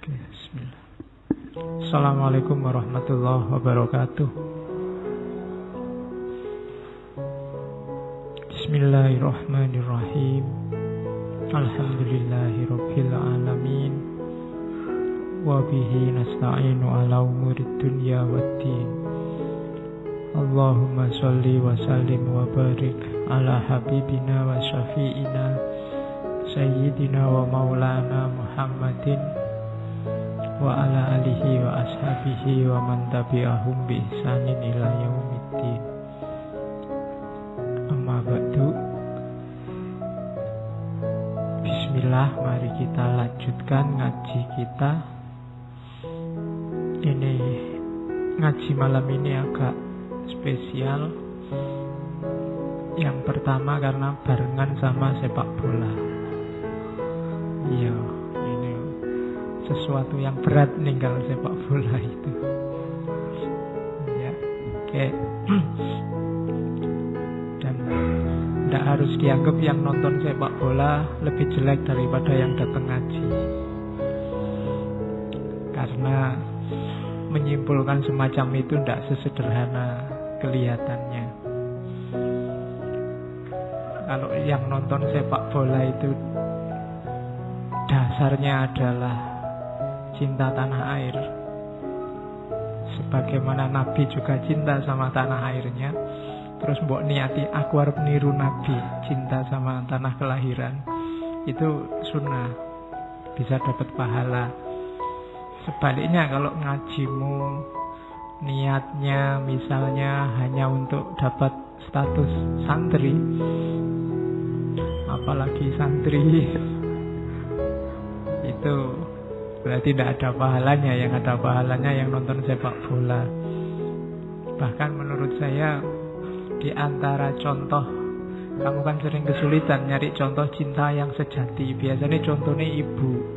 Oke, bismillah. Assalamualaikum warahmatullahi wabarakatuh. Bismillahirrahmanirrahim. Alhamdulillahirabbil alamin. Wa bihi nasta'inu ala umurid dunya waddin. Allahumma shalli wa sallim wa barik ala habibina wa syafi'ina sayyidina wa maulana Muhammadin wa ala alihi wa ashabihi wa man tabi'ahum bi ihsanin ila yaumiddin. Amma ba'du. Bismillah, mari kita lanjutkan ngaji kita. Ini ngaji malam ini agak spesial. Yang pertama karena barengan sama sepak bola. Iya, ini sesuatu yang berat ninggal sepak bola itu. Ya, oke. Dan tidak harus dianggap yang nonton sepak bola lebih jelek daripada yang datang ngaji. Karena menyimpulkan semacam itu tidak sesederhana kelihatannya. Kalau yang nonton sepak bola itu dasarnya adalah cinta tanah air, sebagaimana Nabi juga cinta sama tanah airnya. Terus mbok niati aku arep niru Nabi, cinta sama tanah kelahiran, itu sunnah, bisa dapat pahala. Sebaliknya kalau ngajimu niatnya misalnya hanya untuk dapat status santri, apalagi santri, itu berarti tidak ada pahalanya. Yang ada pahalanya yang nonton sepak bola. Bahkan menurut saya, di antara contoh, kamu kan sering kesulitan nyari contoh cinta yang sejati. Biasanya contohnya ibu.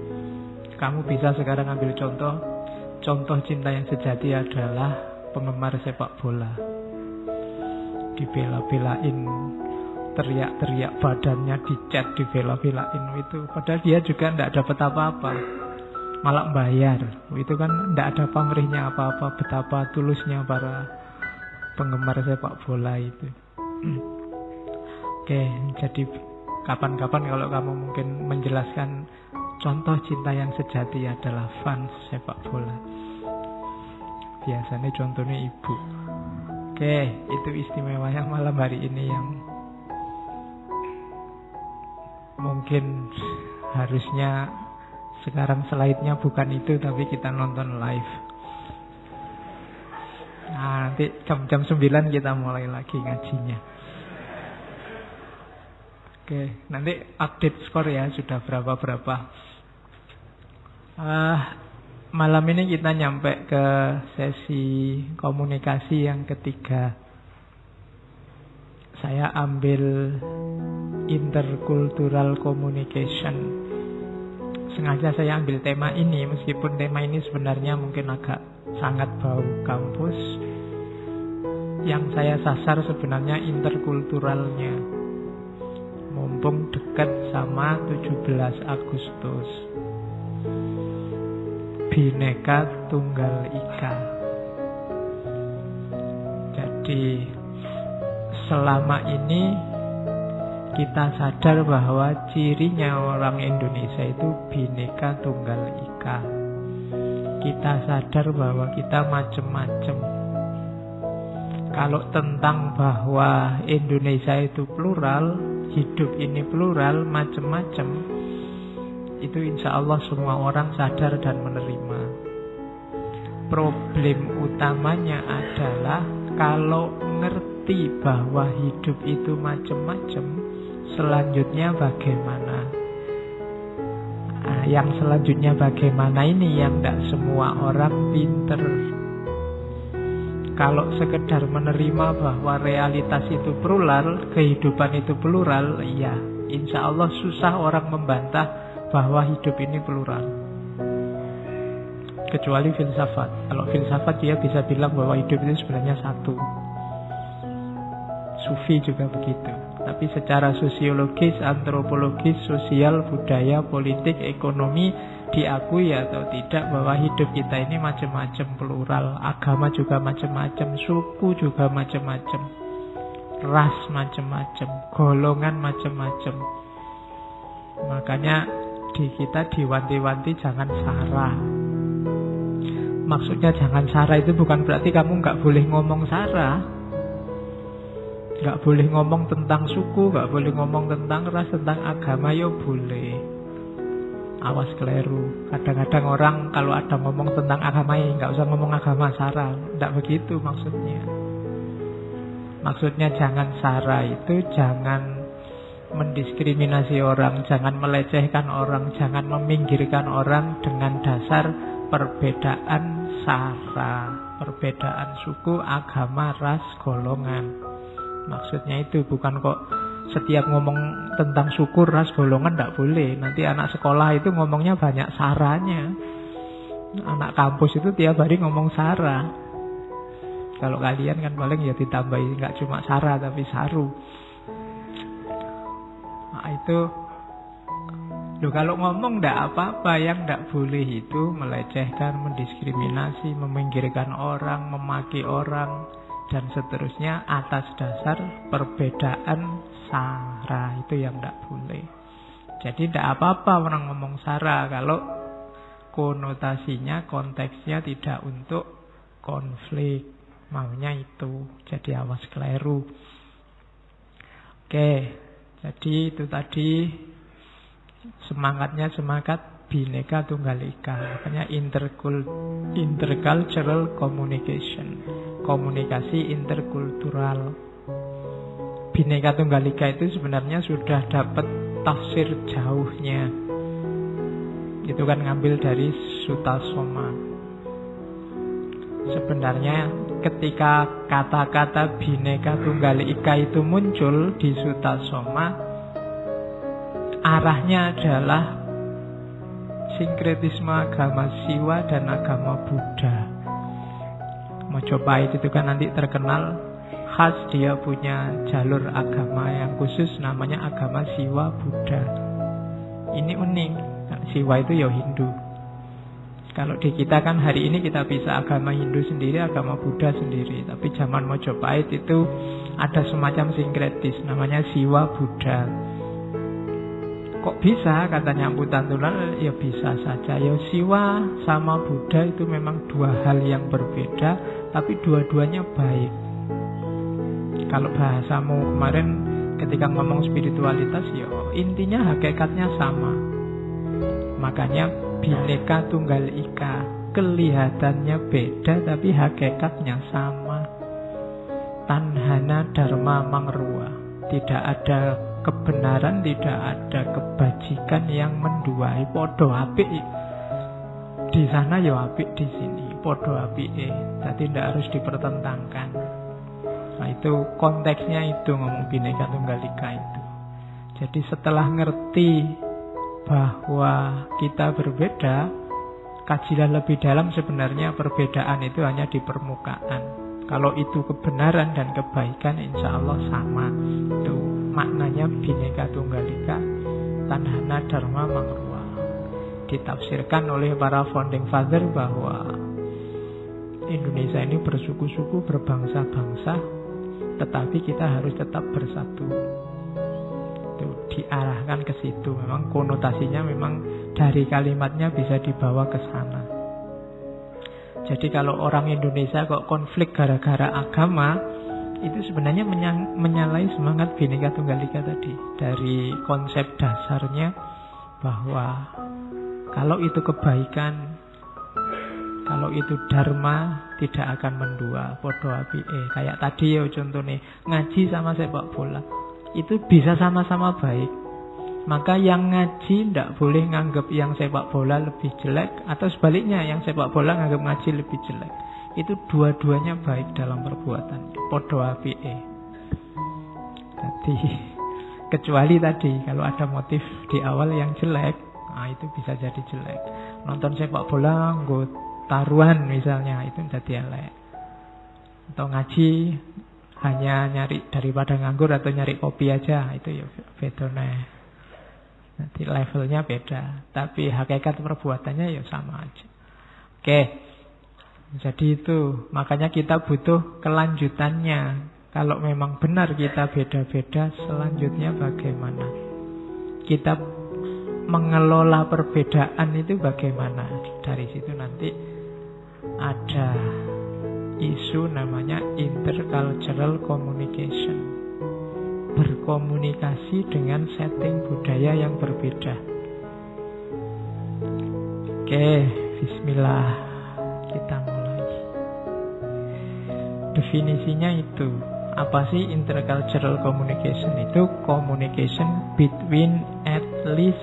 Kamu bisa sekarang ambil contoh cinta yang sejati adalah penggemar sepak bola. Dibela-belain, teriak-teriak badannya, dicat, dibela-belain itu. Padahal dia juga tidak dapat apa-apa, malah bayar. Itu kan tidak ada pamrihnya apa-apa. Betapa tulusnya para penggemar sepak bola itu. Oke, jadi kapan-kapan kalau kamu mungkin menjelaskan contoh cinta yang sejati adalah fans sepak bola. Biasanya contohnya ibu. Oke, itu istimewanya malam hari ini yang mungkin harusnya sekarang slide-nya bukan itu, tapi kita nonton live. Nah, nanti jam 9 kita mulai lagi ngajinya. Oke, nanti update skor ya, sudah berapa-berapa. Malam ini kita nyampe ke sesi komunikasi yang ketiga. Saya ambil intercultural communication. Sengaja saya ambil tema ini, meskipun tema ini sebenarnya mungkin agak sangat bau kampus. Yang saya sasar sebenarnya interkulturalnya. Mumpung dekat sama 17 Agustus. Bhinneka Tunggal Ika. Jadi selama ini kita sadar bahwa cirinya orang Indonesia itu Bhinneka Tunggal Ika. Kita sadar bahwa kita macam-macam. Kalau tentang bahwa Indonesia itu plural, hidup ini plural, macam-macam, itu insya Allah semua orang sadar dan menerima. Problem utamanya adalah kalau ngerti bahwa hidup itu macam-macam, selanjutnya bagaimana? Nah, yang selanjutnya bagaimana ini yang tidak semua orang pinter. Kalau sekedar menerima bahwa realitas itu plural, kehidupan itu plural, ya insya Allah susah orang membantah bahwa hidup ini plural. Kecuali filsafat. Kalau filsafat dia bisa bilang bahwa hidup itu sebenarnya satu. Sufi juga begitu. Tapi secara sosiologis, antropologis, sosial, budaya, politik, ekonomi, diakui atau tidak bahwa hidup kita ini macam-macam, plural. Agama juga macam-macam, suku juga macam-macam, ras macam-macam, golongan macam-macam. Makanya di kita diwanti-wanti jangan sara. Maksudnya jangan sara itu bukan berarti kamu nggak boleh ngomong sara, nggak boleh ngomong tentang suku, nggak boleh ngomong tentang ras, tentang agama, yo boleh. Awas keliru. Kadang-kadang orang kalau ada ngomong tentang agama, nggak usah ngomong agama, sara. Nggak begitu maksudnya. Maksudnya jangan sara itu jangan mendiskriminasi orang, jangan melecehkan orang, jangan meminggirkan orang dengan dasar perbedaan sara, perbedaan suku, agama, ras, golongan. Maksudnya itu bukan kok setiap ngomong tentang suku, ras, golongan tidak boleh. Nanti anak sekolah itu ngomongnya banyak saranya. Anak kampus itu tiap hari ngomong sara. Kalau kalian kan paling ya ditambahi nggak cuma sara tapi saru. Nah, itu loh, kalau ngomong ndak apa-apa, yang ndak boleh itu melecehkan, mendiskriminasi, meminggirkan orang, memaki orang dan seterusnya atas dasar perbedaan sara. Itu yang ndak boleh. Jadi ndak apa-apa orang ngomong sara kalau konotasinya, konteksnya tidak untuk konflik. Maunya itu. Jadi awas keliru. Oke. Jadi itu tadi semangatnya semangat Bhinneka Tunggal Ika. Makanya intercultural communication, komunikasi interkultural. Bhinneka Tunggal Ika itu sebenarnya sudah dapat tafsir jauhnya. Itu kan ngambil dari Sutta Soma. Sebenarnya ketika kata-kata Bhinneka Tunggal Ika itu muncul di Sutta Soma, arahnya adalah sinkretisme agama Siwa dan agama Buddha. Majapahit itu kan nanti terkenal khas, dia punya jalur agama yang khusus namanya agama Siwa Buddha. Ini unik. Siwa itu ya Hindu. Kalau di kita kan hari ini kita bisa agama Hindu sendiri, agama Buddha sendiri. Tapi zaman Majapahit itu ada semacam sinkretis namanya Siwa Buddha. Kok bisa katanya Mpu Tantular? Ya bisa saja. Ya Siwa sama Buddha itu memang dua hal yang berbeda, tapi dua-duanya baik. Kalau bahasamu kemarin ketika ngomong spiritualitas, ya intinya hakikatnya sama. Makanya Bhinneka Tunggal Ika, kelihatannya beda tapi hakikatnya sama. Tanhana Dharma Mangrua, tidak ada kebenaran, tidak ada kebajikan yang menduai. Podo apik di sana ya apik di sini, podo apik. Jadi tidak harus dipertentangkan. Nah itu konteksnya, itu ngomong Bhinneka Tunggal Ika itu. Jadi setelah ngerti bahwa kita berbeda, kajilah lebih dalam. Sebenarnya perbedaan itu hanya di permukaan. Kalau itu kebenaran dan kebaikan, insya Allah sama. Itu maknanya Bhinneka Tunggal Ika, Tanhana Dharma Mangrua. Ditafsirkan oleh para founding father bahwa Indonesia ini bersuku-suku, berbangsa-bangsa, tetapi kita harus tetap bersatu. Diarahkan ke situ. Memang konotasinya memang dari kalimatnya bisa dibawa ke sana. Jadi kalau orang Indonesia kok konflik gara-gara agama, itu sebenarnya menyalahi semangat Bhinneka Tunggal Ika tadi. Dari konsep dasarnya bahwa kalau itu kebaikan, kalau itu dharma, tidak akan mendua, podo apike. Kayak tadi ya contohnya ngaji sama sepak bola, itu bisa sama-sama baik. Maka yang ngaji tidak boleh nganggap yang sepak bola lebih jelek, atau sebaliknya yang sepak bola nganggap ngaji lebih jelek. Itu dua-duanya baik dalam perbuatan, podo apike. Jadi kecuali tadi kalau ada motif di awal yang jelek, nah itu bisa jadi jelek. Nonton sepak bola nggo taruhan misalnya, itu jadi elek. Atau ngaji hanya nyari daripada nganggur atau nyari kopi aja, itu ya bedone. Jadi levelnya beda, tapi hakikat perbuatannya ya sama aja. Oke. Jadi itu, makanya kita butuh kelanjutannya. Kalau memang benar kita beda-beda, selanjutnya bagaimana? Kita mengelola perbedaan itu bagaimana? Dari situ nanti ada isu namanya intercultural communication. Berkomunikasi dengan setting budaya yang berbeda. Oke, bismillah. Kita mulai. Definisinya itu, apa sih intercultural communication? Itu communication between at least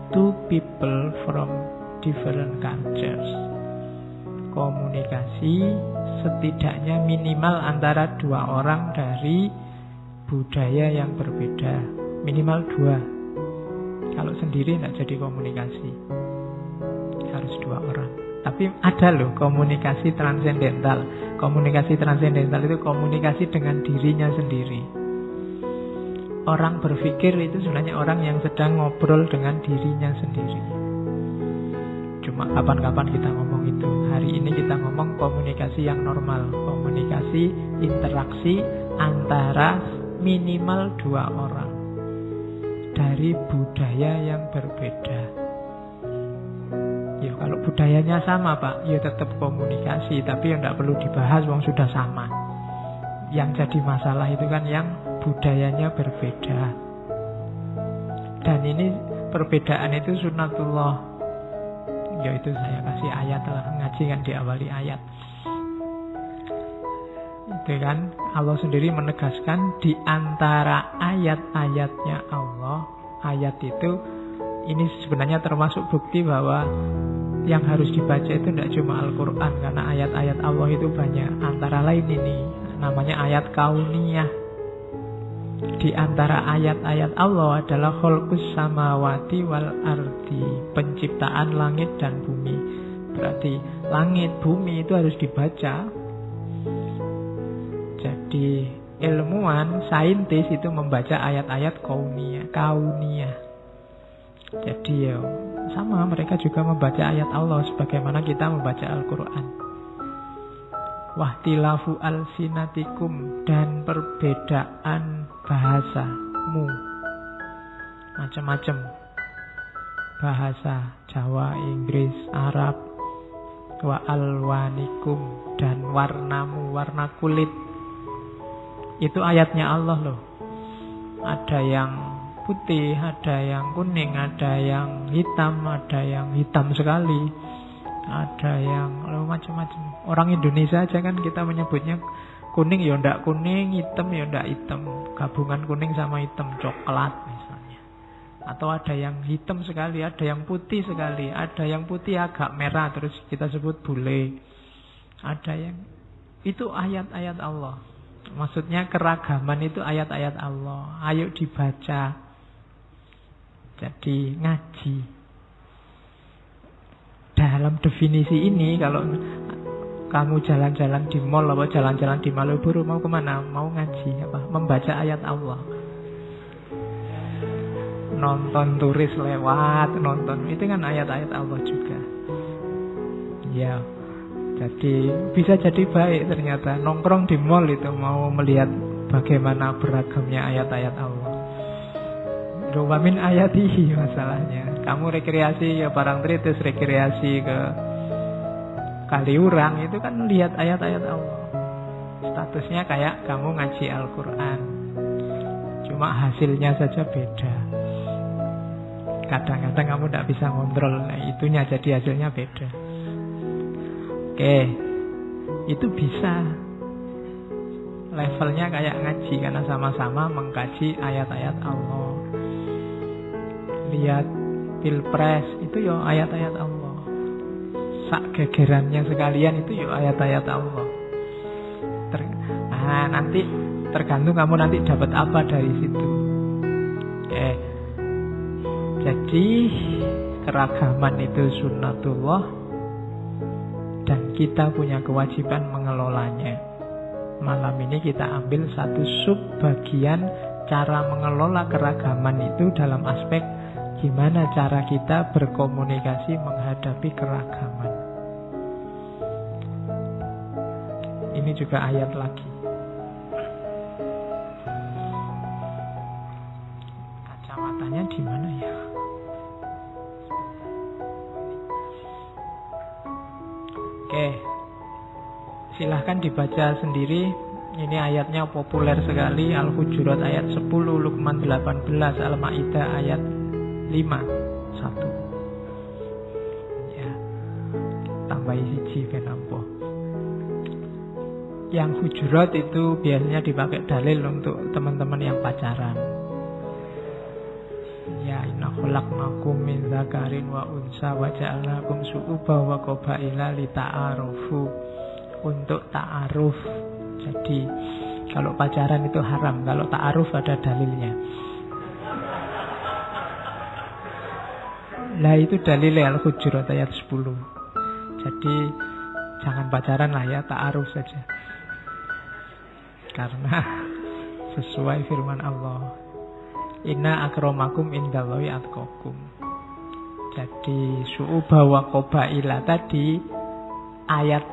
two people from different cultures. Komunikasi setidaknya minimal antara dua orang dari budaya yang berbeda. Minimal dua. Kalau sendiri tidak jadi komunikasi, harus dua orang. Tapi ada loh komunikasi transendental. Komunikasi transendental itu komunikasi dengan dirinya sendiri. Orang berpikir itu sebenarnya orang yang sedang ngobrol dengan dirinya sendiri. Cuma kapan-kapan kita ngomong itu. Hari ini kita ngomong komunikasi yang normal. Komunikasi, interaksi antara minimal dua orang dari budaya yang berbeda. Ya kalau budayanya sama Pak, ya tetap komunikasi, tapi ya tidak perlu dibahas, wong sudah sama. Yang jadi masalah itu kan yang budayanya berbeda. Dan ini perbedaan itu sunnatullah. Yaitu saya kasih ayat lah, ngaji kan diawali ayat. Itu kan Allah sendiri menegaskan di antara ayat-ayatnya Allah, ayat itu ini sebenarnya termasuk bukti bahwa yang harus dibaca itu tidak cuma Al-Quran, karena ayat-ayat Allah itu banyak. Antara lain ini namanya ayat kauniyah. Di antara ayat-ayat Allah adalah khalqus samawati wal ardi, penciptaan langit dan bumi. Berarti langit, bumi itu harus dibaca. Jadi ilmuwan, saintis itu membaca ayat-ayat kauniyah. Jadi ya sama, mereka juga membaca ayat Allah sebagaimana kita membaca Al-Quran. Wahtilafu alsinatikum, dan perbedaan bahasamu. Macam-macam bahasa, Jawa, Inggris, Arab. Wa alwanikum, dan warnamu, warna kulit. Itu ayatnya Allah loh. Ada yang putih, ada yang kuning, ada yang hitam, ada yang hitam sekali, ada yang macam-macam. Orang Indonesia aja kan kita menyebutnya kuning ya ndak kuning, hitam ya ndak hitam, gabungan kuning sama hitam, coklat misalnya. Atau ada yang hitam sekali, ada yang putih sekali, ada yang putih agak merah terus kita sebut bule. Ada yang itu ayat-ayat Allah. Maksudnya keragaman itu ayat-ayat Allah. Ayo dibaca. Jadi ngaji. Dalam definisi ini, kalau kamu jalan-jalan di mall atau jalan-jalan di Malioboro, mau kemana? Mau ngaji apa? Membaca ayat Allah. Nonton turis lewat, nonton itu kan ayat-ayat Allah juga. Ya. Jadi bisa jadi baik ternyata. Nongkrong di mall itu mau melihat bagaimana beragamnya ayat-ayat Allah. Wamin ayatihi masalahnya. Kamu rekreasi ya Parangtritis, terus rekreasi ke Kaliurang, itu kan lihat ayat-ayat Allah. Statusnya kayak kamu ngaji Al-Quran. Cuma hasilnya saja beda. Kadang-kadang kamu tidak bisa ngontrol, itunya jadi hasilnya beda. Oke, itu bisa. Levelnya kayak ngaji karena sama-sama mengkaji ayat-ayat Allah. Lihat pilpres itu ya ayat-ayat Allah. Sak gegerannya sekalian itu ya ayat-ayat Allah. Nanti tergantung kamu nanti dapat apa dari situ. Jadi keragaman itu sunnatullah dan kita punya kewajiban mengelolanya. Malam ini kita ambil satu sub bagian cara mengelola keragaman itu dalam aspek Gimana cara kita berkomunikasi menghadapi keragaman. Ini juga ayat lagi. Kacamatanya di mana ya? Oke. Silahkan dibaca sendiri. Ini ayatnya populer sekali. Al-Hujurat ayat 10, Luqman 18, Al-Ma'idah ayat 5, 1. Ya. Tambahi siji penampo. Yang Hujurat itu biasanya dipakai dalil untuk teman-teman yang pacaran. Ya, inna khalaqnakum min dzakarin wa unsa wa ja'alnakum syu'uban wa qabaila lita'arufu. Untuk ta'aruf. Jadi kalau pacaran itu haram, kalau ta'aruf ada dalilnya. Nah itu dalilnya Al-Hujurat ayat 10. Jadi jangan pacaran lah ya, ta'aruf saja. Karena sesuai firman Allah, inna akramakum indallahi atqakum. Jadi su'uba wa qabaila tadi, ayat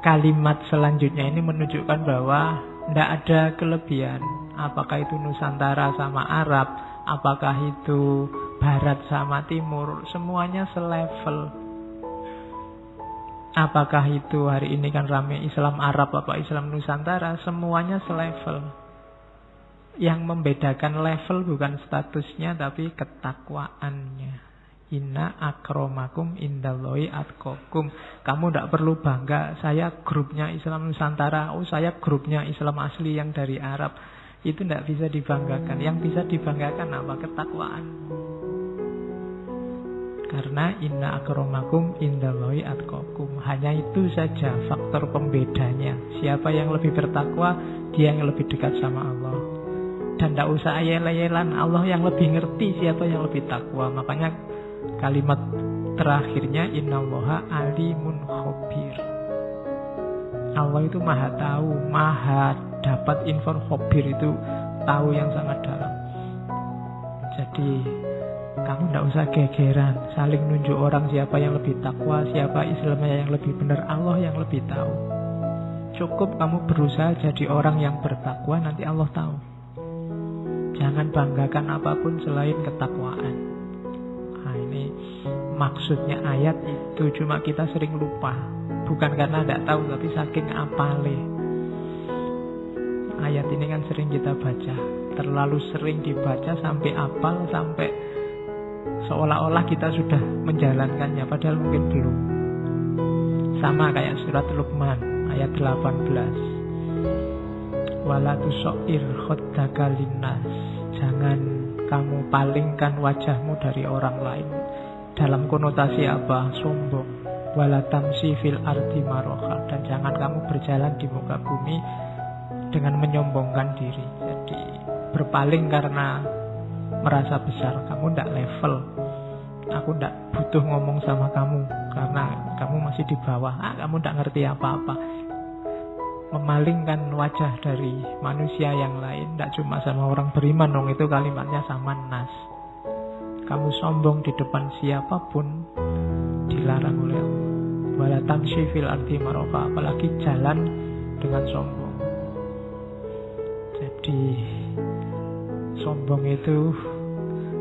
kalimat selanjutnya ini menunjukkan bahwa tidak ada kelebihan. Apakah itu Nusantara sama Arab, apakah itu Barat sama Timur, semuanya selevel. Apakah itu hari ini kan rame Islam Arab apa Islam Nusantara, semuanya selevel. Yang membedakan level bukan statusnya tapi ketakwaannya. Inna akramakum indallahi atqakum. Kamu tidak perlu bangga, saya grupnya Islam Nusantara, oh saya grupnya Islam asli yang dari Arab. Itu tidak bisa dibanggakan. Yang bisa dibanggakan apa? Ketakwaan. Karena inna akramakum indallahi atqakum. Hanya itu saja faktor pembedanya. Siapa yang lebih bertakwa, dia yang lebih dekat sama Allah. Dan tidak usah ayel-ayelan, Allah yang lebih ngerti siapa yang lebih takwa. Makanya kalimat terakhirnya innallaha alimun khabir. Allah itu maha tahu, maha dapat info. Khabir itu tahu yang sangat dalam. Jadi kamu tidak usah gegeran saling nunjuk orang siapa yang lebih takwa, siapa Islamnya yang lebih benar. Allah yang lebih tahu. Cukup kamu berusaha jadi orang yang bertakwa, nanti Allah tahu. Jangan banggakan apapun selain ketakwaan. Nah ini maksudnya ayat itu, cuma kita sering lupa. Bukan karena tidak tahu, tapi saking apale. Ayat ini kan sering kita baca, terlalu sering dibaca sampai apal, sampai seolah-olah kita sudah menjalankannya, padahal mungkin belum. Sama kayak surat Luqman ayat 18. Wala tusair khaddaka linnas. Jangan kamu palingkan wajahmu dari orang lain. Dalam konotasi apa? Sombong. Wala tamsi fil ardi maroha. Dan jangan kamu berjalan di muka bumi dengan menyombongkan diri. Jadi berpaling karena merasa besar. Kamu tidak level. Aku tidak butuh ngomong sama kamu karena kamu masih di bawah. Kamu tidak ngerti apa-apa. Memalingkan wajah dari manusia yang lain, tidak cuma sama orang beriman dong, itu kalimatnya sama nas. Kamu sombong di depan siapapun dilarang oleh Allah. Wala tamshi fil ardi marofa, apalagi jalan dengan sombong. Jadi sombong itu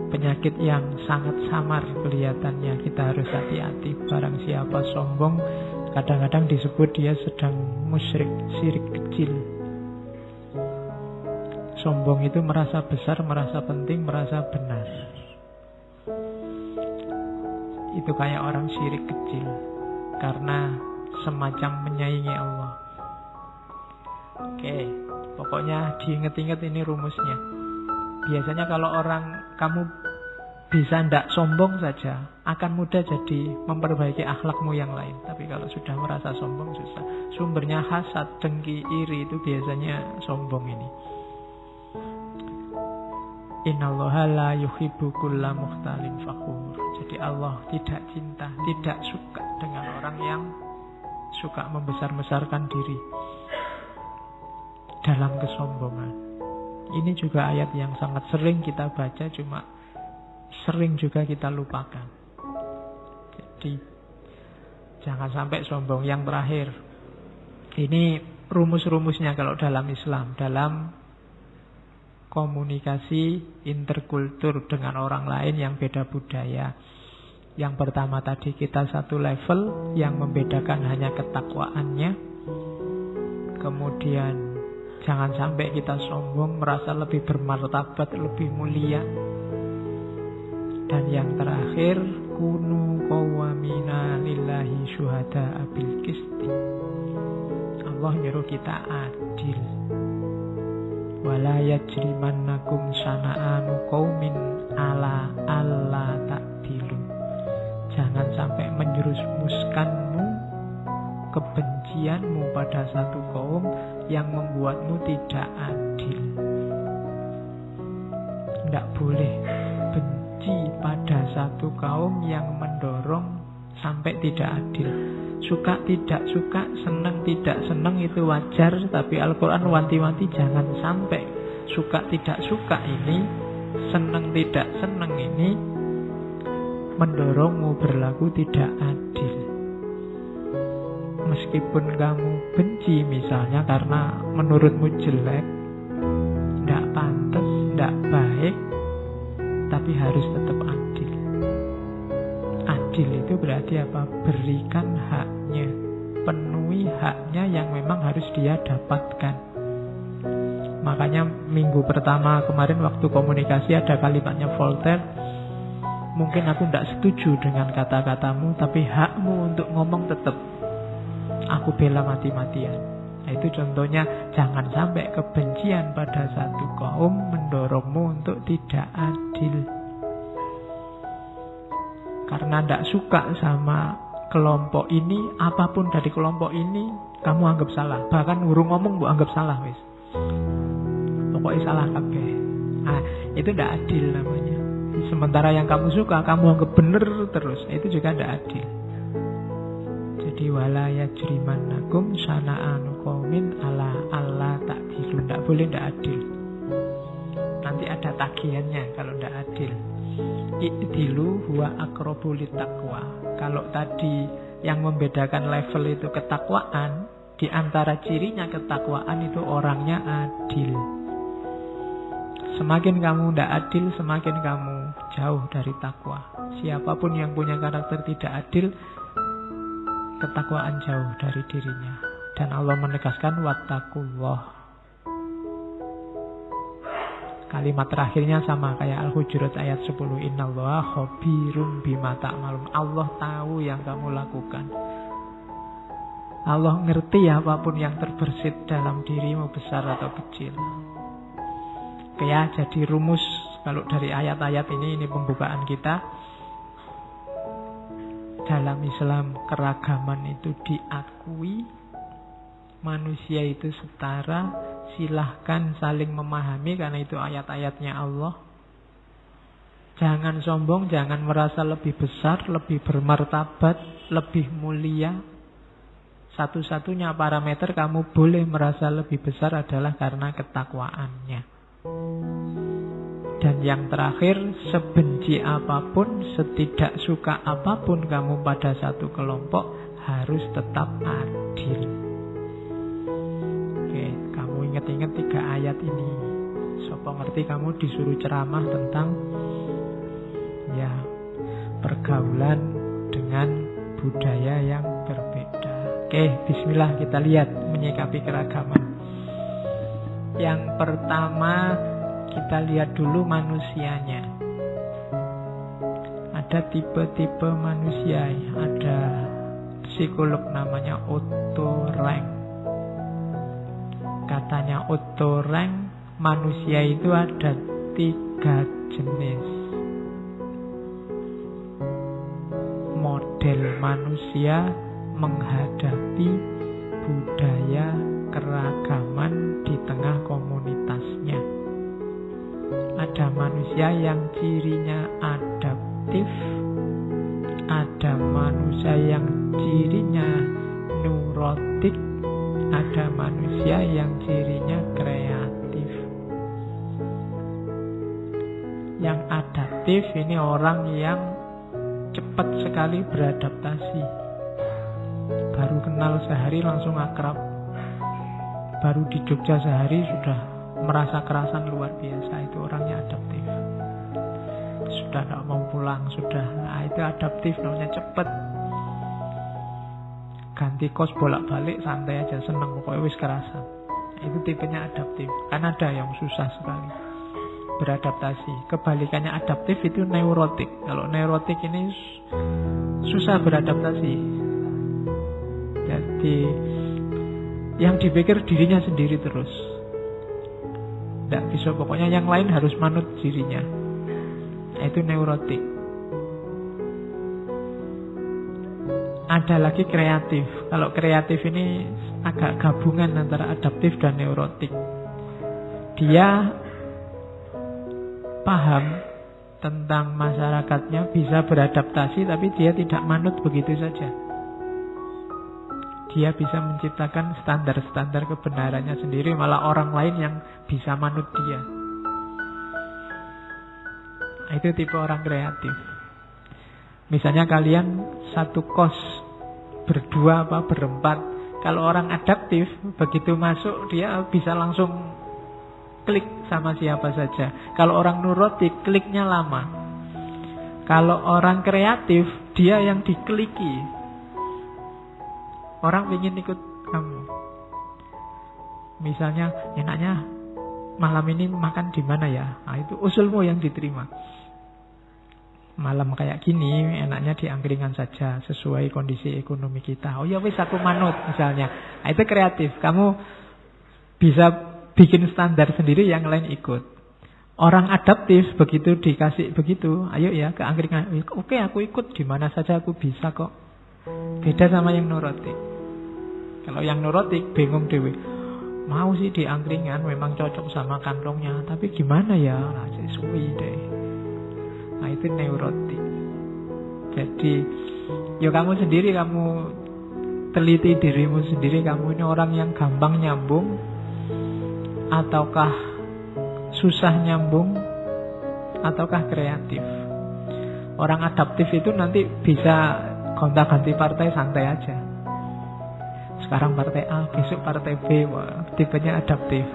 penyakit yang sangat samar kelihatannya. Kita harus hati-hati. Barang siapa sombong, kadang-kadang disebut dia sedang musyrik, syirik kecil. Sombong itu merasa besar, merasa penting, merasa benar. Itu kayak orang syirik kecil, karena semacam menyaingi Allah. Oke, pokoknya diinget-inget ini rumusnya. Biasanya kalau orang kamu bisa ndak sombong saja, akan mudah jadi memperbaiki akhlakmu yang lain. Tapi kalau sudah merasa sombong susah. Sumbernya hasad, dengki, iri itu biasanya sombong ini. Innallaha la yuhibbu kulla mukhtalin fakhur. Jadi Allah tidak cinta, tidak suka dengan orang yang suka membesar-besarkan diri dalam kesombongan. Ini juga ayat yang sangat sering kita baca, cuma sering juga kita lupakan. Jadi jangan sampai sombong. Yang terakhir, ini rumus-rumusnya kalau dalam Islam, dalam komunikasi interkultur dengan orang lain yang beda budaya. Yang pertama tadi, kita satu level, yang membedakan hanya ketakwaannya. Kemudian jangan sampai kita sombong, merasa lebih bermartabat, lebih mulia. Dan yang terakhir, kunu qawwamina lillahi syuhada'a bil qisti. Allah nyuruh kita adil. Wala yajrimannakum syana'anu qaumin ala alla ta'dilu. Jangan sampai menjerumuskanmu kebencianmu pada satu kaum yang membuatmu tidak adil. Tidak boleh benci pada satu kaum yang mendorong sampai tidak adil. Suka tidak suka, senang tidak senang itu wajar, tapi Al-Quran wanti-wanti jangan sampai suka tidak suka ini, senang tidak senang ini mendorongmu berlaku tidak adil. Meskipun kamu benci misalnya karena menurutmu jelek, tidak pantas, tidak baik, tapi harus tetap adil. Adil itu berarti apa? Berikan haknya, penuhi haknya yang memang harus dia dapatkan. Makanya minggu pertama kemarin waktu komunikasi ada kalimatnya Voltaire, mungkin aku tidak setuju dengan kata-katamu, tapi hakmu untuk ngomong tetap aku bela mati-matian. Nah, itu contohnya, jangan sampai kebencian pada satu kaum mendorongmu untuk tidak adil. Karena tidak suka sama kelompok ini, apapun dari kelompok ini kamu anggap salah. Bahkan urung ngomong bu anggap salah wis. Pokoknya salah kabeh. Ah, itu tidak adil namanya. Sementara yang kamu suka kamu anggap benar terus, itu juga tidak adil. Jadi wala yajrimannakum syana'anu qaumin ala alla ta'dilu. Tidak boleh tidak adil. Nanti ada tagihannya kalau tidak adil. I'dilu huwa aqrabu littaqwa. Kalau tadi yang membedakan level itu ketakwaan, di antara cirinya ketakwaan itu orangnya adil. Semakin kamu tidak adil, semakin kamu jauh dari takwa. Siapapun yang punya karakter tidak adil, ketakwaan jauh dari dirinya. Dan Allah menegaskan wattaqullah. Kalimat terakhirnya sama kayak Al-Hujurat ayat 10. Innallaha khabirum bima ta'malun. Allah tahu yang kamu lakukan. Allah ngerti apapun yang terbersit dalam dirimu, besar atau kecil. Oke ya, jadi rumus kalau dari ayat-ayat ini pembukaan kita. Dalam Islam keragaman itu diakui, manusia itu setara. Silahkan saling memahami karena itu ayat-ayatnya Allah. Jangan sombong, jangan merasa lebih besar, lebih bermartabat, lebih mulia. Satu-satunya parameter kamu boleh merasa lebih besar adalah karena ketakwaannya. Dan yang terakhir, sebenci apapun, setidak suka apapun kamu pada satu kelompok, harus tetap adil. Oke, kamu ingat-ingat 3 ayat ini. Sopo ngerti kamu disuruh ceramah tentang ya pergaulan dengan budaya yang berbeda. Oke, bismillah kita lihat menyikapi keragaman. Yang pertama kita lihat dulu manusianya. Ada tipe-tipe manusia. Ada psikolog namanya Otto Rank. Katanya Otto Rank, manusia itu ada 3 jenis. Model manusia menghadapi budaya keragaman di tengah komunitasnya. Ada manusia yang cirinya adaptif, ada manusia yang cirinya neurotik, ada manusia yang cirinya kreatif. Yang adaptif ini orang yang cepat sekali beradaptasi. Baru kenal sehari langsung akrab. Baru di Jogja sehari sudah merasa kerasan luar biasa. Itu orangnya adaptif. Sudah tidak mau pulang, sudah. Nah, itu adaptif, namanya cepat. Ganti kos bolak-balik santai aja, seneng pokoknya wis kerasan. Itu tipenya adaptif. Kan ada yang susah sekali beradaptasi. Kebalikannya adaptif itu neurotik. Kalau neurotik ini susah beradaptasi. Jadi yang dipikir dirinya sendiri terus. Tidak bisa, pokoknya yang lain harus manut dirinya. Nah, itu neurotik. Ada lagi kreatif. Kalau kreatif ini agak gabungan antara adaptif dan neurotik. Dia paham tentang masyarakatnya, bisa beradaptasi, tapi dia tidak manut begitu saja. Dia bisa menciptakan standar-standar kebenarannya sendiri, malah orang lain yang bisa manut dia. Itu tipe orang kreatif. Misalnya kalian satu kos, berdua apa berempat. Kalau orang adaptif, begitu masuk dia bisa langsung klik sama siapa saja. Kalau orang neurotik, kliknya lama. Kalau orang kreatif, dia yang dikliki. Orang ingin ikut kamu. Misalnya, enaknya malam ini makan di mana ya? Nah, itu usulmu yang diterima. Malam kayak gini, enaknya di angkringan saja, sesuai kondisi ekonomi kita. Oh ya wis, aku manut misalnya. Nah, itu kreatif. Kamu bisa bikin standar sendiri, yang lain ikut. Orang adaptif begitu dikasih begitu, ayo ya ke angkringan. Oke, aku ikut, di mana saja aku bisa kok. Beda sama yang neurotik. Kalau yang neurotik bingung dewe. Mau sih di angkringan, memang cocok sama kantongnya, tapi gimana ya? Nah, sesuai deh. Nah, itu neurotik. Jadi, ya kamu sendiri, kamu teliti dirimu sendiri. Kamu ini orang yang gampang nyambung, ataukah susah nyambung, ataukah kreatif. Orang adaptif itu nanti bisa gonta-ganti partai santai aja. Sekarang partai A, besok partai B. Wah, tipenya adaptif.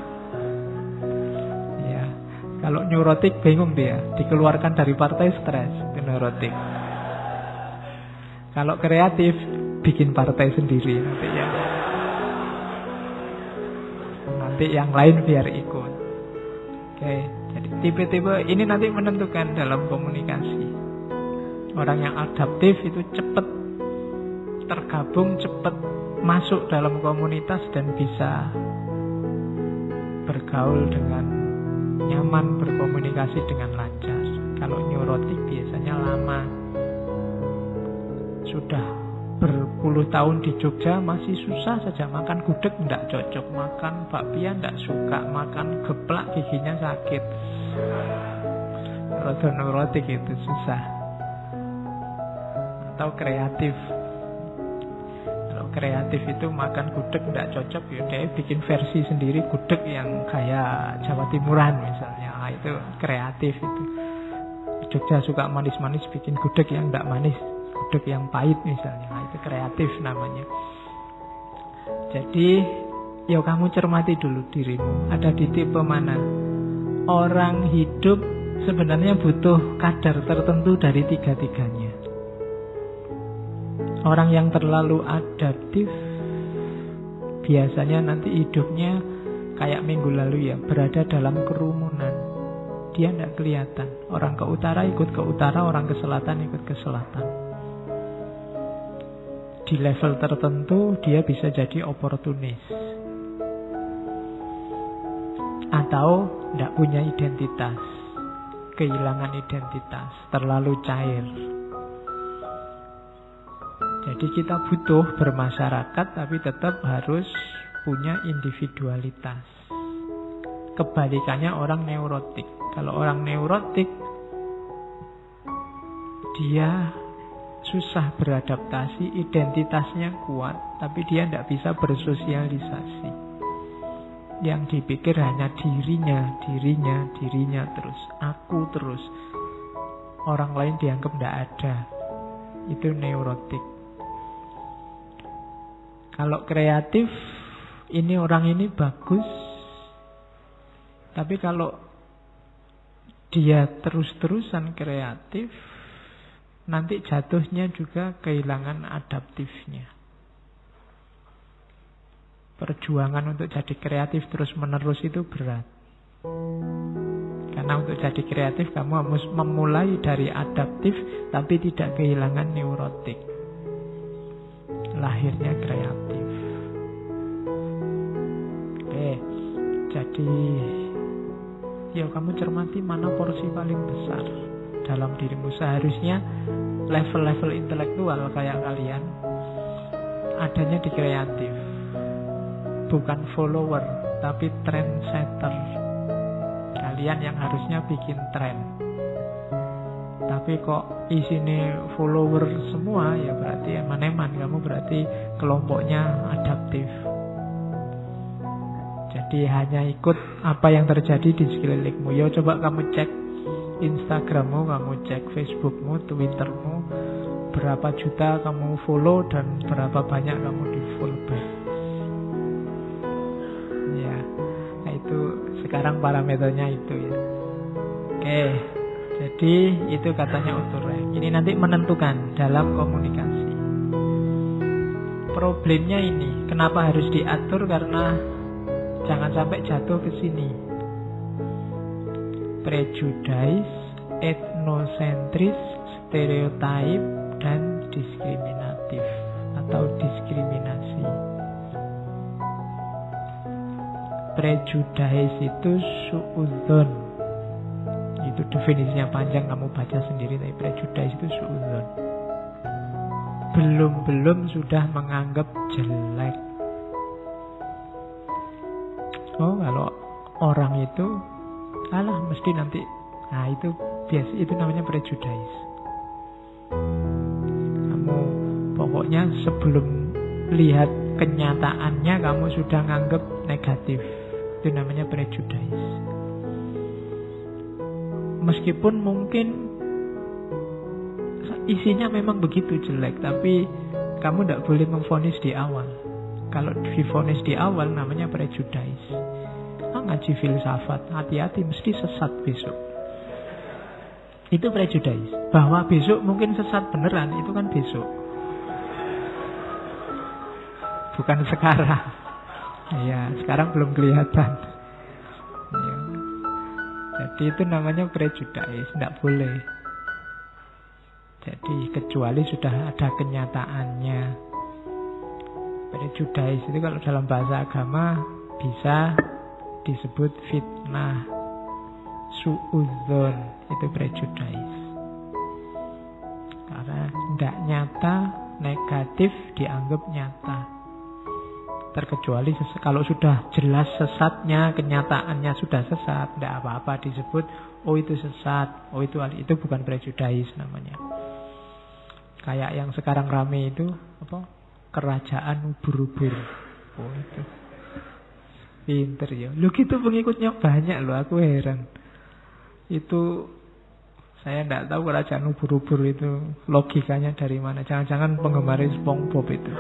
Ya, kalau neurotik bingung dia, dikeluarkan dari partai stres, itu neurotik. Kalau kreatif bikin partai sendiri nanti yang lain biar ikut. Oke, jadi tipe-tipe ini nanti menentukan dalam komunikasi. Orang yang adaptif itu cepat tergabung, cepat masuk dalam komunitas dan bisa bergaul dengan nyaman, berkomunikasi dengan lancar. Kalau neurotik biasanya lama. Sudah berpuluh tahun di Jogja masih susah saja. Makan gudeg tidak cocok, makan bakpia tidak suka, makan geplak giginya sakit. Rodo neurotik itu susah. Atau kreatif. Kalau kreatif itu makan gudeg tidak cocok, ya dia bikin versi sendiri gudeg yang kayak Jawa Timuran misalnya. Nah, itu kreatif itu. Jogja suka manis-manis, bikin gudeg yang tidak manis, gudeg yang pahit misalnya. Nah, itu kreatif namanya. Jadi, ya kamu cermati dulu dirimu. Ada di tipe mana? Orang hidup sebenarnya butuh kadar tertentu dari tiga-tiganya. Orang yang terlalu adaptif biasanya nanti hidupnya kayak minggu lalu ya, berada dalam kerumunan. Dia tidak kelihatan. Orang ke utara ikut ke utara, orang ke selatan ikut ke selatan. Di level tertentu dia bisa jadi oportunis. Atau tidak punya identitas. Kehilangan identitas, terlalu cair. Jadi kita butuh bermasyarakat, tapi tetap harus punya individualitas. Kebalikannya orang neurotik. Kalau orang neurotik, dia susah beradaptasi, identitasnya kuat, tapi dia tidak bisa bersosialisasi. Yang dipikir hanya dirinya terus, aku terus. Orang lain dianggap tidak ada. Itu neurotik. Kalau kreatif, ini orang ini bagus. Tapi kalau dia terus-terusan kreatif, nanti jatuhnya juga kehilangan adaptifnya. Perjuangan untuk jadi kreatif terus-menerus itu berat. Karena untuk jadi kreatif kamu harus memulai dari adaptif, tapi tidak kehilangan neurotik. Lahirnya kreatif. Oke, jadi ya kamu cermati mana porsi paling besar dalam dirimu. Seharusnya level-level intelektual kayak kalian adanya di kreatif. Bukan follower, tapi trendsetter. Kalian yang harusnya bikin tren. Tapi kok isinya follower semua, ya berarti eman-eman. Kamu berarti kelompoknya adaptif. Jadi hanya ikut apa yang terjadi di sekelilingmu. Ya coba kamu cek Instagrammu, kamu cek Facebookmu, Twittermu, berapa juta kamu follow dan berapa banyak kamu di follow back. Ya, nah itu sekarang parameternya itu ya. Oke, jadi itu katanya Auto-Rank. Ini nanti menentukan dalam komunikasi. Problemnya ini, kenapa harus diatur? Karena jangan sampai jatuh ke sini. Prejudice, etnosentris, stereotype, dan diskriminatif atau diskriminasi. Prejudice itu suudzon. Itu definisinya panjang, kamu baca sendiri. Tapi prejudice itu suudzon. Belum sudah menganggap jelek. Oh, kalau orang itu alah mesti nanti. Nah, itu biasa, itu namanya prejudice. Kamu pokoknya sebelum lihat kenyataannya kamu sudah nganggap negatif. Itu namanya prejudice. Meskipun mungkin isinya memang begitu jelek, tapi kamu tidak boleh memvonis di awal. Kalau divonis di awal namanya prejudice. Ngaji filsafat, hati-hati mesti sesat besok. Itu prejudice. Bahwa besok mungkin sesat beneran, itu kan besok. Bukan sekarang. Ya, sekarang belum kelihatan. Ya. Jadi itu namanya prejudice, tidak boleh. Jadi kecuali sudah ada kenyataannya. Prejudice itu kalau dalam bahasa agama bisa disebut fitnah, suudzon, itu prejudice. Karena tidak nyata, negatif dianggap nyata. Terkecuali kalau sudah jelas sesatnya, kenyataannya sudah sesat, tidak apa-apa disebut, oh itu sesat, oh itu bukan prejudice namanya. Kayak yang sekarang rame itu apa? Kerajaan ubur-ubur. Oh itu. Pinter ya. Lu gitu pengikutnya banyak loh, aku heran. Itu saya tidak tahu kerajaan ubur-ubur itu logikanya dari mana. Jangan-jangan penggemar SpongeBob itu.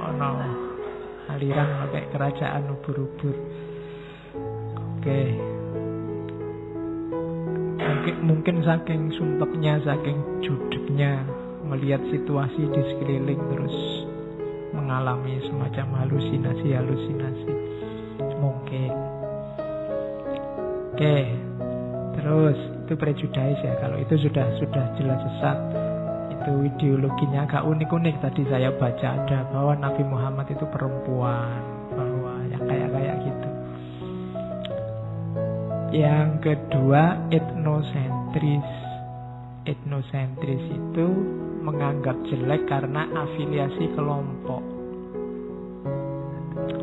Oh no. Aliran pakai kerajaan ubur-ubur. Oke. Mungkin saking sumpeknya, saking judeknya melihat situasi di sekeliling terus mengalami semacam halusinasi mungkin. Oke, terus itu prejudice ya. Kalau itu sudah jelas sesat, itu ideologinya agak unik-unik. Tadi saya baca ada bahwa Nabi Muhammad itu perempuan, bahwa yang kayak gitu. Yang kedua, etnosentris. Etnosentris itu menganggap jelek karena afiliasi kelompok.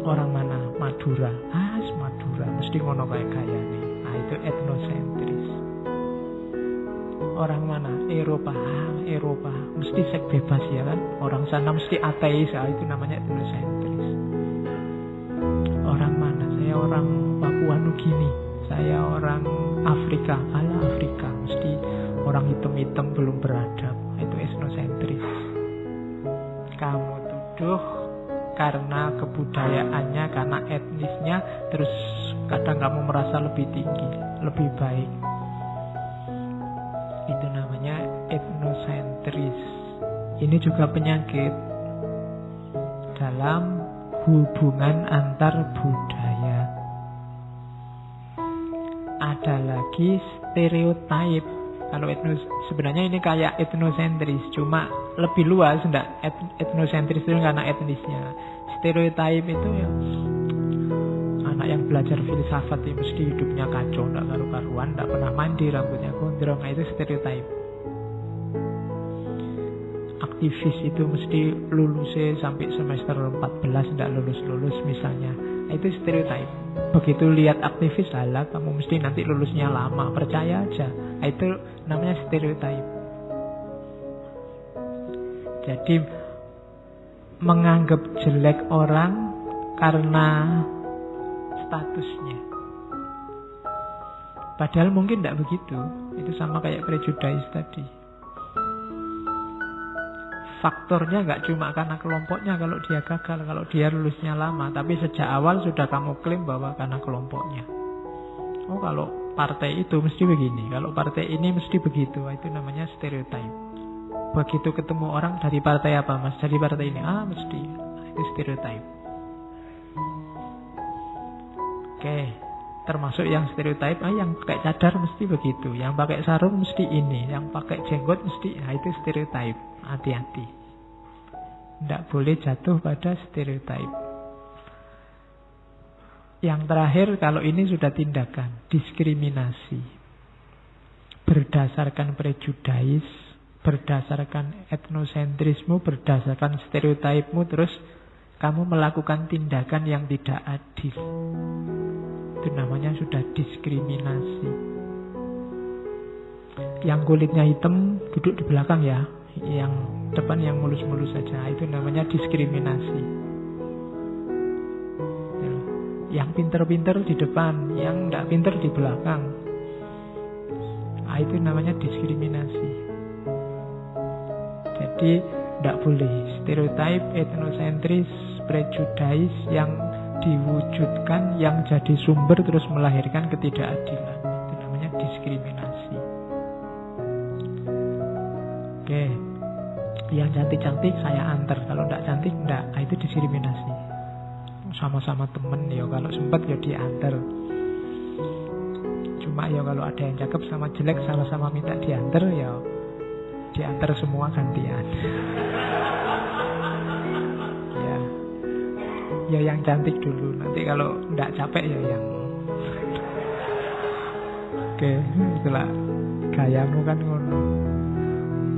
Orang mana? Madura. Madura mesti ngono kayak gaya nih. Nah, itu etnosentris. Orang mana? Eropa. Eropa mesti seks bebas ya kan? Orang sana mesti ateis. Itu namanya etnosentris. Orang mana? Saya orang Papua Nugini, saya orang Afrika. Ala Afrika, mesti orang hitam-hitam belum beradab. Itu etnosentris. Kamu tuduh karena kebudayaannya, karena etnisnya, terus kadang kamu merasa lebih tinggi, lebih baik. Itu namanya etnosentris. Ini juga penyakit dalam hubungan antar budaya. Ada lagi stereotip. Kalau sebenarnya ini kayak etnosentris, cuma lebih luas. Enggak, etnosentris itu karena etnisnya. Stereotip itu ya anak yang belajar filsafat itu mesti hidupnya kacau, enggak karu-karuan, enggak pernah mandi, rambutnya gondrong. Nah, itu stereotip. Aktivis itu mesti lulusnya sampai semester 14 enggak lulus-lulus misalnya. Nah, itu stereotip. Begitu lihat aktivis, salah, kamu mesti nanti lulusnya lama, percaya aja. Nah, itu namanya stereotip. Jadi menganggap jelek orang karena statusnya. Padahal mungkin tidak begitu. Itu sama kayak prejudice tadi. Faktornya nggak cuma karena kelompoknya kalau dia gagal, kalau dia lulusnya lama, tapi sejak awal sudah kamu klaim bahwa karena kelompoknya. Oh, kalau partai itu mesti begini, kalau partai ini mesti begitu. Itu namanya stereotip. Begitu ketemu orang, dari partai apa mas? Dari partai ini. Ah, mesti. Itu stereotip. Oke, termasuk yang stereotip, yang pakai cadar mesti begitu, yang pakai sarung mesti ini, yang pakai jenggot mesti. Nah, itu stereotip. Hati-hati, tidak boleh jatuh pada stereotip. Yang terakhir, kalau ini sudah tindakan diskriminasi berdasarkan prejudice, berdasarkan etnosentrismu, berdasarkan stereotipmu, terus kamu melakukan tindakan yang tidak adil. Itu namanya sudah diskriminasi. Yang kulitnya hitam duduk di belakang ya, yang depan yang mulus-mulus saja. Itu namanya diskriminasi. Yang pinter-pinter di depan, yang tidak pinter di belakang. Itu namanya diskriminasi. Jadi tidak boleh stereotip, etnosentris, prejudice yang diwujudkan, yang jadi sumber terus melahirkan ketidakadilan. Itu namanya diskriminasi. Oke, yang cantik-cantik saya antar, kalau tidak cantik tidak. Itu diskriminasi. Sama-sama temen ya, kalau sempat ya diantar. Cuma ya kalau ada yang cakep sama jelek sama-sama minta diantar, ya diantar semua gantian. Ya yang cantik dulu, nanti kalau tidak capek ya yang. Oke, itulah gayamu kan ngono.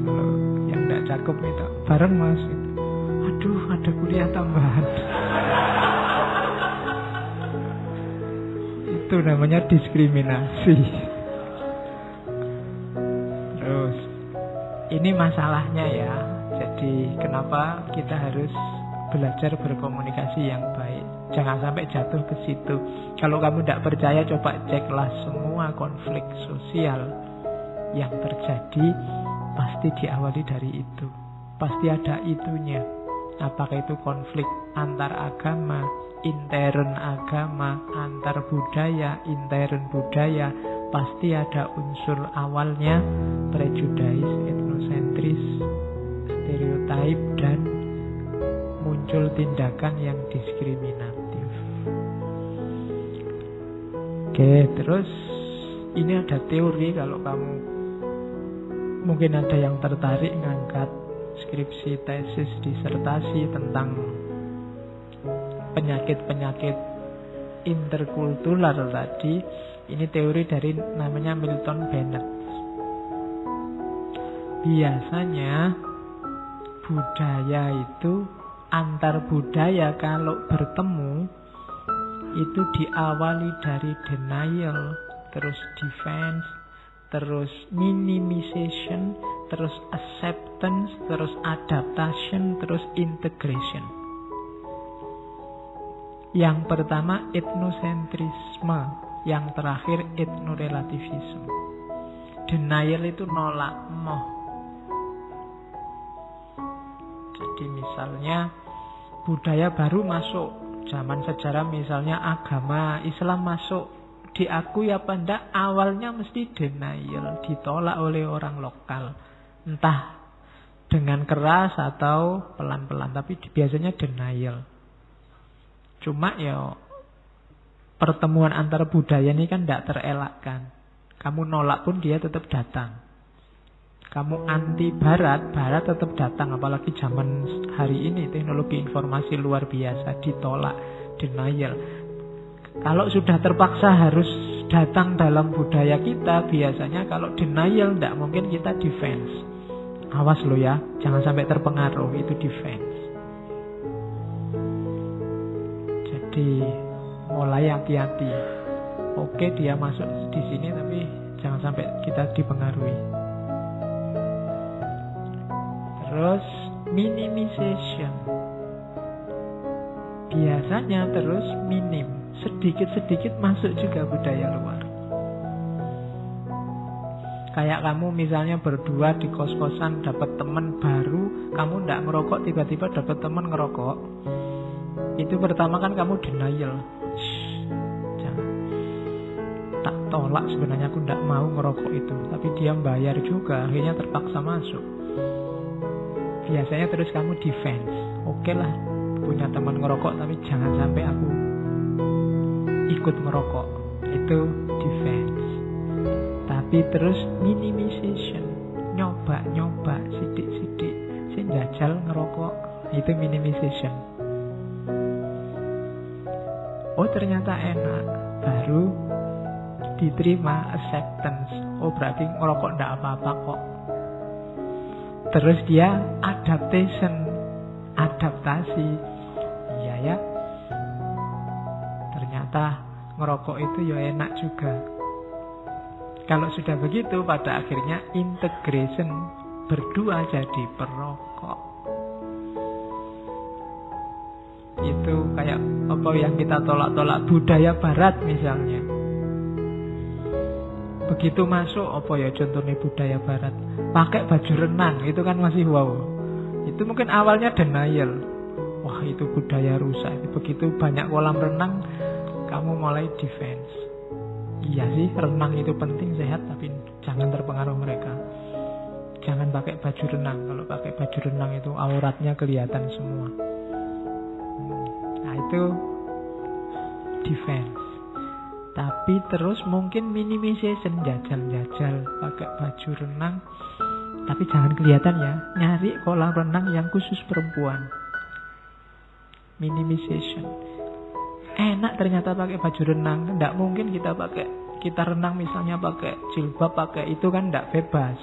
Kalau yang tidak cakep minta bareng mas, aduh ada kuliah tambahan. Itu namanya diskriminasi. Terus ini masalahnya ya. Jadi kenapa kita harus belajar berkomunikasi yang baik. Jangan sampai jatuh ke situ. Kalau kamu tidak percaya, coba ceklah semua konflik sosial yang terjadi pasti diawali dari itu. Pasti ada itunya. Apakah itu konflik antar agama, intern agama, antar budaya, intern budaya, pasti ada unsur awalnya prejudice, etnosentris, stereotip, dan muncul tindakan yang diskriminatif. Oke, terus ini ada teori. Kalau kamu mungkin ada yang tertarik ngangkat skripsi, tesis, disertasi tentang penyakit-penyakit interkultural tadi, ini teori dari namanya Milton Bennett. Biasanya budaya itu, antar budaya kalau bertemu itu diawali dari denial, terus defense, terus minimization, terus acceptance, terus adaptation, terus integration. Yang pertama etnosentrisme, yang terakhir etnorelativisme. Denial itu nolak moh. Jadi misalnya budaya baru masuk, zaman sejarah misalnya agama Islam masuk, diakui apa enggak, awalnya mesti denial, ditolak oleh orang lokal. Entah dengan keras atau pelan-pelan, tapi biasanya denial. Cuma ya pertemuan antara budaya ini kan tidak terelakkan. Kamu nolak pun dia tetap datang. Kamu anti barat, barat tetap datang. Apalagi zaman hari ini teknologi informasi luar biasa, ditolak, denial. Kalau sudah terpaksa harus datang dalam budaya kita, biasanya kalau denial tidak mungkin kita defense. Awas lo ya, jangan sampai terpengaruh, itu defense. Jadi mulai hati-hati. Oke, dia masuk di sini tapi jangan sampai kita dipengaruhi. Terus minimization. Biasanya terus minim, sedikit-sedikit masuk juga budaya luar. Kayak kamu misalnya berdua di kos-kosan dapat teman baru, kamu tidak ngerokok, tiba-tiba dapat teman ngerokok. Itu pertama kan kamu denial. Jangan. Tak tolak sebenarnya, aku tidak mau ngerokok itu, tapi dia bayar juga, akhirnya terpaksa masuk. Biasanya terus kamu defense. Oke lah, punya teman ngerokok, tapi jangan sampai aku ikut ngerokok. Itu defense. Tapi terus minimization, nyoba-nyoba sidik-sidik, saya jajal ngerokok, itu minimization. Oh ternyata enak, baru diterima, acceptance. Oh berarti ngerokok ndak apa-apa kok. Terus dia adaptasi. Iya ya, ternyata ngerokok itu ya enak juga. Kalau sudah begitu, pada akhirnya integration, berdua jadi perokok. Itu kayak apa yang kita tolak-tolak budaya barat misalnya. Begitu masuk, apa ya contohnya budaya barat, pakai baju renang, itu kan masih wow. Itu mungkin awalnya denial. Wah itu budaya rusak. Begitu banyak kolam renang, kamu mulai defense. Iya sih, renang itu penting, sehat, tapi jangan terpengaruh mereka. Jangan pakai baju renang. Kalau pakai baju renang itu auratnya kelihatan semua. Nah itu defense. Tapi terus mungkin minimization, jajal-jajal pakai baju renang, tapi jangan kelihatan ya. Nyari kolam renang yang khusus perempuan. Minimization. Enak ternyata pakai baju renang. Tidak mungkin kita renang misalnya pakai jilbab, pakai itu kan tidak bebas.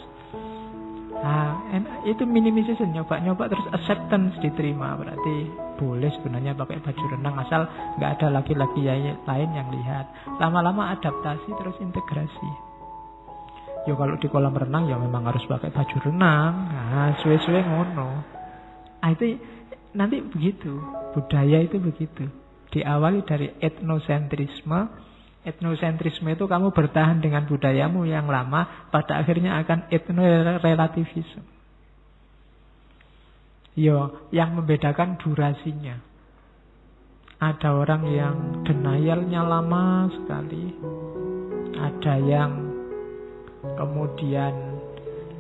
Nah, itu minimization, nyoba-nyoba terus acceptance diterima. Berarti boleh sebenarnya pakai baju renang asal nggak ada laki-laki lain yang lihat. Lama-lama adaptasi terus integrasi. Yo kalau di kolam renang ya memang harus pakai baju renang. Nah, suwe-suwe ngono. Nah, itu nanti begitu. Budaya itu begitu. Diawali dari etnosentrisme. Etnosentrisme itu kamu bertahan dengan budayamu yang lama, pada akhirnya akan etnorelativisme. Yo, yang membedakan durasinya. Ada orang yang denialnya lama sekali. Ada yang kemudian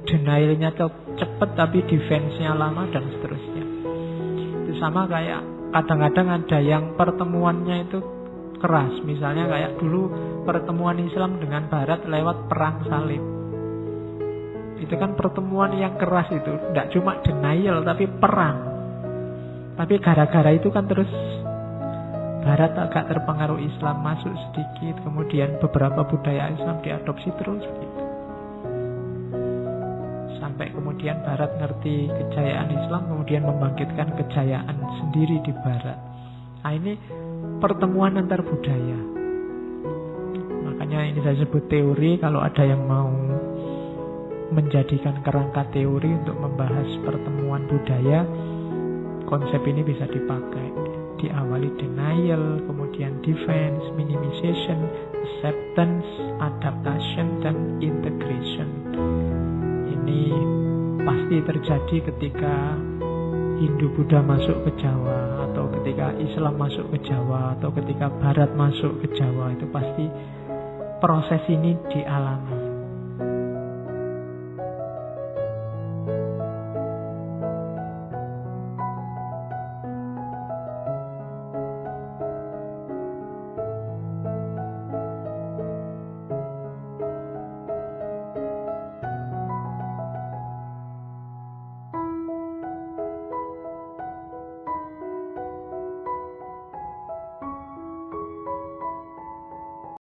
denialnya cepat tapi defense-nya lama dan seterusnya. Itu sama kayak kadang-kadang ada yang pertemuannya itu keras. Misalnya kayak dulu pertemuan Islam dengan Barat lewat perang salib. Itu kan pertemuan yang keras itu. Tidak cuma denial tapi perang. Tapi gara-gara itu kan terus Barat agak terpengaruh Islam, masuk sedikit. Kemudian beberapa budaya Islam diadopsi terus gitu. Sampai kemudian Barat ngerti kejayaan Islam, kemudian membangkitkan kejayaan sendiri di Barat. Nah ini pertemuan antar budaya. Makanya ini saya sebut teori. Kalau ada yang mau menjadikan kerangka teori untuk membahas pertemuan budaya, konsep ini bisa dipakai. diawali denial, kemudian defense, minimization, acceptance, adaptation, dan integration. Ini pasti terjadi ketika Hindu Buddha masuk ke Jawa, atau ketika Islam masuk ke Jawa, atau ketika Barat masuk ke Jawa. Itu pasti proses ini dialami.